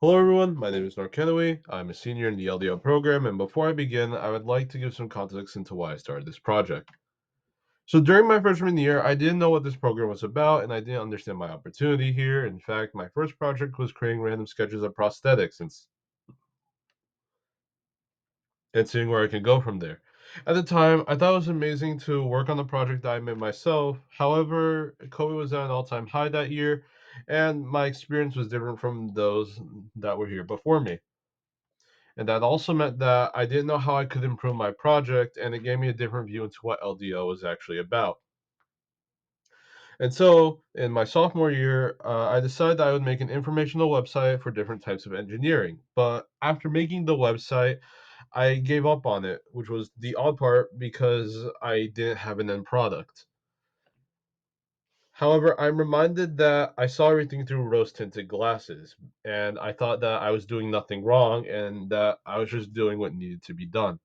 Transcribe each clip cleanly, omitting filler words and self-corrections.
Hello, everyone. My name is Nour Keniway. I'm a senior in the LDO program, and before I begin, I would like to give some context into why I started this project. So, during my freshman year, I didn't know what this program was about, and I didn't understand my opportunity here. In fact, my first project was creating random sketches of prosthetics and seeing where I could go from there. At the time, I thought it was amazing to work on the project that I made myself. However, COVID was at an all-time high that year, and my experience was different from those that were here before me. And that also meant that I didn't know how I could improve my project, and it gave me a different view into what LDO was actually about. And so, in my sophomore year, I decided that I would make an informational website for different types of engineering. But after making the website, I gave up on it, which was the odd part because I didn't have an end product. However, I'm reminded that I saw everything through rose tinted glasses, and I thought that I was doing nothing wrong and that I was just doing what needed to be done.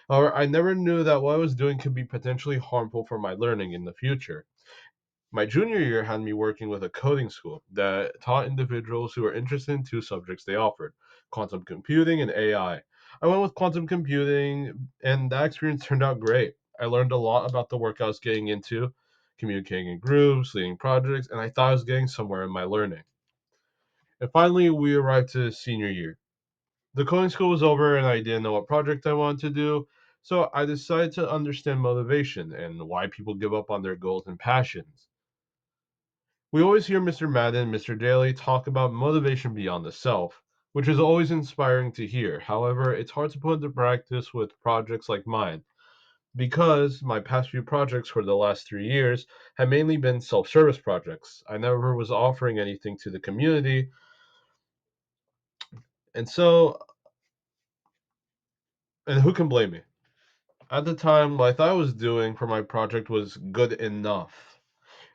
However, I never knew that what I was doing could be potentially harmful for my learning in the future. My junior year had me working with a coding school that taught individuals who were interested in two subjects they offered: quantum computing and AI. I went with quantum computing, and that experience turned out great. I learned a lot about the work I was getting into, communicating in groups, leading projects, and I thought I was getting somewhere in my learning. And finally, we arrived to senior year. The coding school was over and I didn't know what project I wanted to do. So I decided to understand motivation and why people give up on their goals and passions. We always hear Mr. Madden and Mr. Daly talk about motivation beyond the self, which is always inspiring to hear. However, it's hard to put into practice with projects like mine because my past few projects for the last 3 years have mainly been self service projects. I never was offering anything to the community. And so, and who can blame me? At the time, what I thought I was doing for my project was good enough.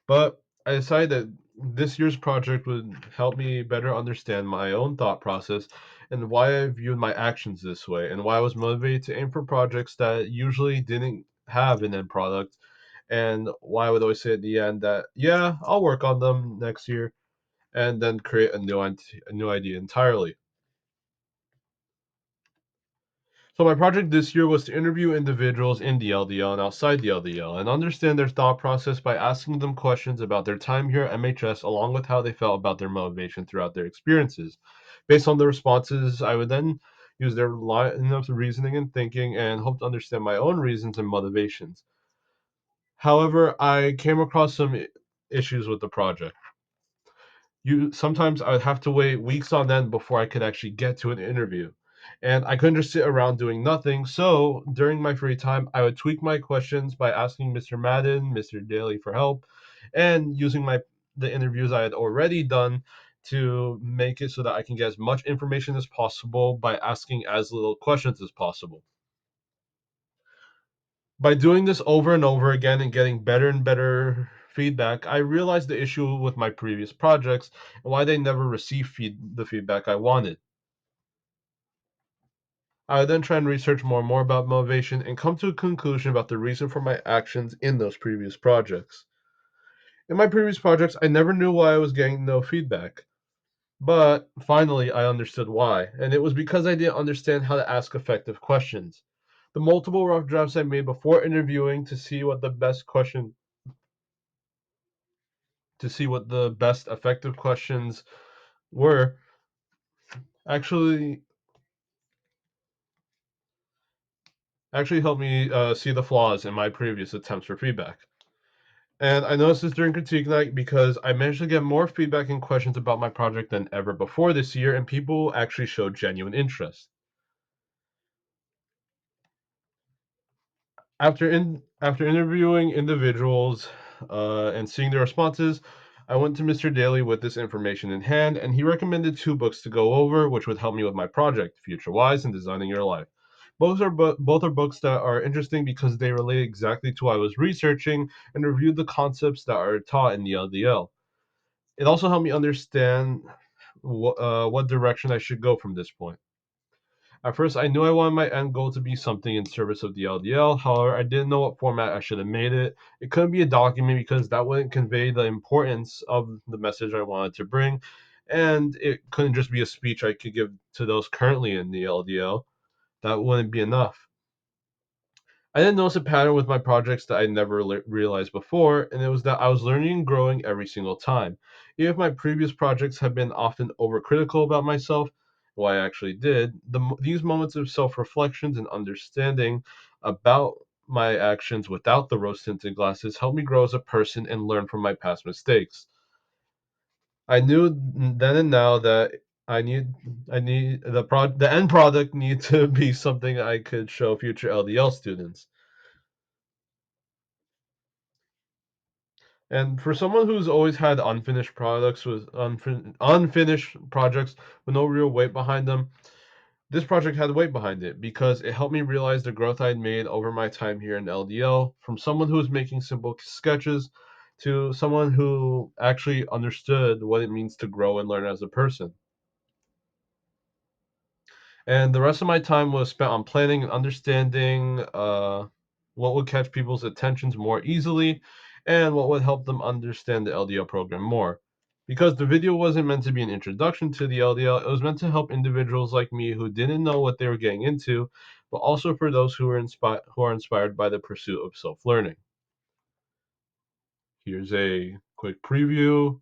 But I decided that this year's project would help me better understand my own thought process and why I viewed my actions this way, and why I was motivated to aim for projects that usually didn't have an end product, and why I would always say at the end that, yeah, I'll work on them next year, and then create a new idea entirely. So my project this year was to interview individuals in the LDL and outside the LDL and understand their thought process by asking them questions about their time here at MHS along with how they felt about their motivation throughout their experiences. Based on the responses, I would then use their line of reasoning and thinking and hope to understand my own reasons and motivations. However, I came across some issues with the project. You sometimes I would have to wait weeks on end before I could actually get to an interview. And I couldn't just sit around doing nothing. So during my free time, I would tweak my questions by asking Mr. Madden, Mr. Daly for help, and using the interviews I had already done to make it so that I can get as much information as possible by asking as little questions as possible. By doing this over and over again and getting better and better feedback, I realized the issue with my previous projects and why they never received the feedback I wanted. I would then try and research more and more about motivation and come to a conclusion about the reason for my actions in those previous projects. In my previous projects, I never knew why I was getting no feedback. But finally, I understood why, and it was because I didn't understand how to ask effective questions. The multiple rough drafts I made before interviewing to see what the best effective questions were actually actually helped me see the flaws in my previous attempts for feedback. And I noticed this during critique night because I managed to get more feedback and questions about my project than ever before this year, and people actually showed genuine interest. After interviewing individuals and seeing their responses, I went to Mr. Daly with this information in hand, and he recommended two books to go over, which would help me with my project, Future Wise and Designing Your Life. Both are books that are interesting because they relate exactly to what I was researching and reviewed the concepts that are taught in the LDL. It also helped me understand what direction I should go from this point. At first, I knew I wanted my end goal to be something in service of the LDL. However, I didn't know what format I should have made it. It couldn't be a document because that wouldn't convey the importance of the message I wanted to bring. and it couldn't just be a speech I could give to those currently in the LDL. That wouldn't be enough. I did notice a pattern with my projects that I never realized before, and it was that I was learning and growing every single time. Even if my previous projects have been often overcritical about myself, what I actually did, these moments of self reflections and understanding about my actions without the rose tinted glasses helped me grow as a person and learn from my past mistakes. I knew then and now that I need I need the end product need to be something I could show future LDL students. And for someone who's always had unfinished projects with no real weight behind them, this project had weight behind it because it helped me realize the growth I'd made over my time here in LDL, from someone who was making simple sketches to someone who actually understood what it means to grow and learn as a person. And the rest of my time was spent on planning and understanding what would catch people's attentions more easily and what would help them understand the LDL program more. Because the video wasn't meant to be an introduction to the LDL, it was meant to help individuals like me who didn't know what they were getting into, but also for those who are inspired by the pursuit of self-learning. Here's a quick preview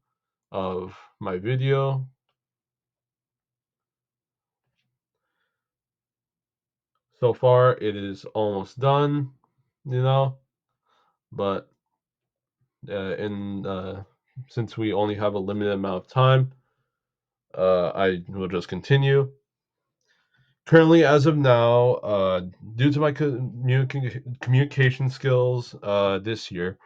of my video. So far, it is almost done, you know, but in since we only have a limited amount of time, I will just continue. Currently, as of now, due to my communication skills this year,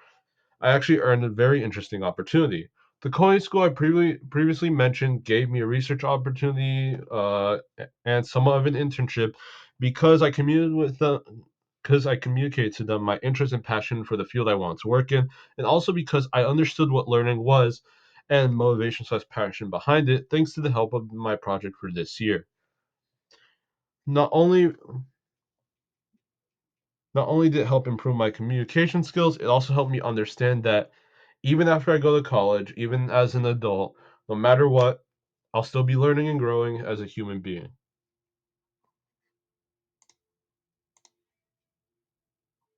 I actually earned a very interesting opportunity. The coding school I previously mentioned gave me a research opportunity and somewhat of an internship because I communicated to them my interest and passion for the field I wanted to work in, and also because I understood what learning was and motivation/passion behind it, thanks to the help of my project for this year. Not only not only did it help improve my communication skills, it also helped me understand that even after I go to college, even as an adult, no matter what, I'll still be learning and growing as a human being.